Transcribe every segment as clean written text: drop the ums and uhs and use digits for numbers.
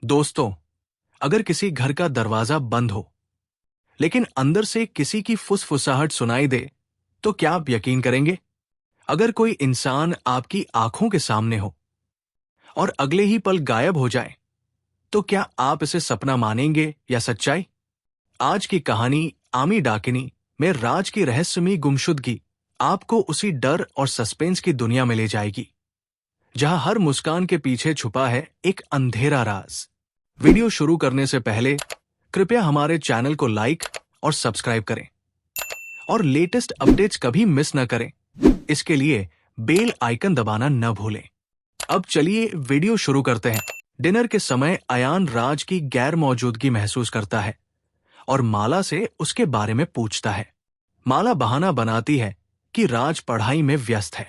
दोस्तों, अगर किसी घर का दरवाजा बंद हो लेकिन अंदर से किसी की फुसफुसाहट सुनाई दे तो क्या आप यकीन करेंगे? अगर कोई इंसान आपकी आंखों के सामने हो और अगले ही पल गायब हो जाए तो क्या आप इसे सपना मानेंगे या सच्चाई? आज की कहानी आमी डाकिनी में राज की रहस्यमयी गुमशुदगी आपको उसी डर और सस्पेंस की दुनिया में ले जाएगी जहां हर मुस्कान के पीछे छुपा है एक अंधेरा राज। वीडियो शुरू करने से पहले कृपया हमारे चैनल को लाइक और सब्सक्राइब करें और लेटेस्ट अपडेट्स कभी मिस न करें। इसके लिए बेल आइकन दबाना न भूलें। अब चलिए वीडियो शुरू करते हैं। डिनर के समय अयान राज की गैर मौजूदगी महसूस करता है और माला से उसके बारे में पूछता है। माला बहाना बनाती है कि राज पढ़ाई में व्यस्त है।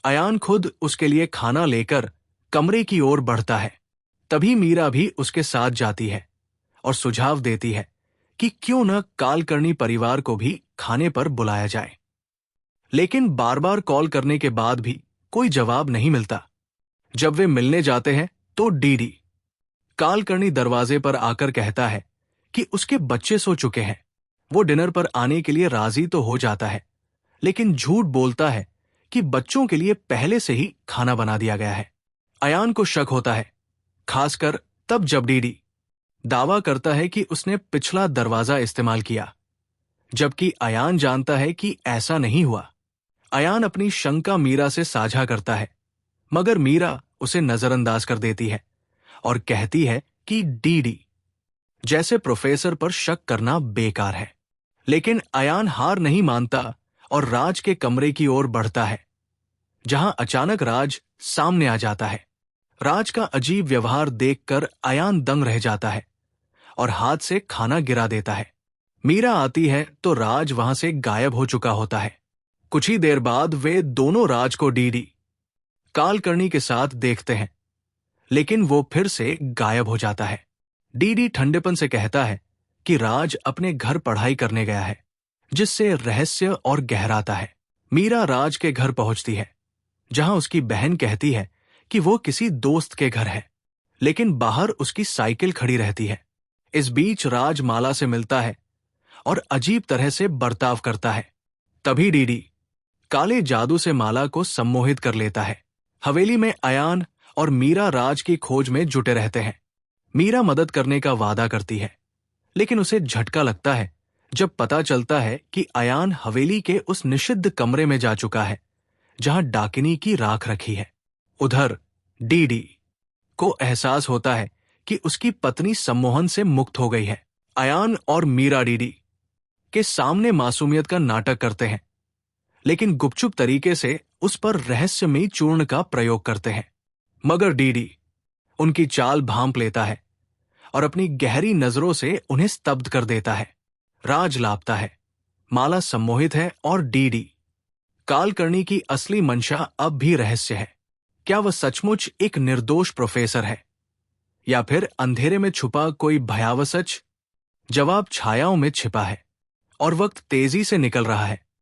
अयान खुद उसके लिए खाना लेकर कमरे की ओर बढ़ता है। तभी मीरा भी उसके साथ जाती है और सुझाव देती है कि क्यों न कालकर्णी परिवार को भी खाने पर बुलाया जाए। लेकिन बार बार कॉल करने के बाद भी कोई जवाब नहीं मिलता। जब वे मिलने जाते हैं तो डीडी कालकर्णी दरवाजे पर आकर कहता है कि उसके बच्चे सो चुके हैं। वो डिनर पर आने के लिए राजी तो हो जाता है लेकिन झूठ बोलता है कि बच्चों के लिए पहले से ही खाना बना दिया गया है। अयान को शक होता है, खासकर तब जब डीडी दावा करता है कि उसने पिछला दरवाजा इस्तेमाल किया, जबकि अयान जानता है कि ऐसा नहीं हुआ। अयान अपनी शंका मीरा से साझा करता है, मगर मीरा उसे नजरअंदाज कर देती है और कहती है कि डीडी जैसे प्रोफेसर पर शक करना बेकार है। लेकिन अयान हार नहीं मानता और राज के कमरे की ओर बढ़ता है, जहां अचानक राज सामने आ जाता है। राज का अजीब व्यवहार देखकर अयान दंग रह जाता है और हाथ से खाना गिरा देता है। मीरा आती है तो राज वहां से गायब हो चुका होता है। कुछ ही देर बाद वे दोनों राज को डीडी कालकर्णी के साथ देखते हैं, लेकिन वो फिर से गायब हो जाता है। डीडी ठंडेपन से कहता है कि राज अपने घर पढ़ाई करने गया है, जिससे रहस्य और गहराता है। मीरा राज के घर पहुंचती है, जहां उसकी बहन कहती है कि वो किसी दोस्त के घर है, लेकिन बाहर उसकी साइकिल खड़ी रहती है। इस बीच राज माला से मिलता है और अजीब तरह से बर्ताव करता है। तभी डीडी काले जादू से माला को सम्मोहित कर लेता है। हवेली में अयान और मीरा राज की खोज में जुटे रहते हैं। मीरा मदद करने का वादा करती है, लेकिन उसे झटका लगता है जब पता चलता है कि अयान हवेली के उस निषिद्ध कमरे में जा चुका है जहां डाकिनी की राख रखी है। उधर डीडी को एहसास होता है कि उसकी पत्नी सम्मोहन से मुक्त हो गई है। अयान और मीरा डीडी के सामने मासूमियत का नाटक करते हैं, लेकिन गुपचुप तरीके से उस पर रहस्यमयी चूर्ण का प्रयोग करते हैं। मगर डीडी उनकी चाल भांप लेता है और अपनी गहरी नजरों से उन्हें स्तब्ध कर देता है। राज लापता है, माला सम्मोहित है और डीडी कालकर्णी की असली मंशा अब भी रहस्य है। क्या वह सचमुच एक निर्दोष प्रोफेसर है या फिर अंधेरे में छुपा कोई भयावह सच? जवाब छायाओं में छिपा है और वक्त तेजी से निकल रहा है।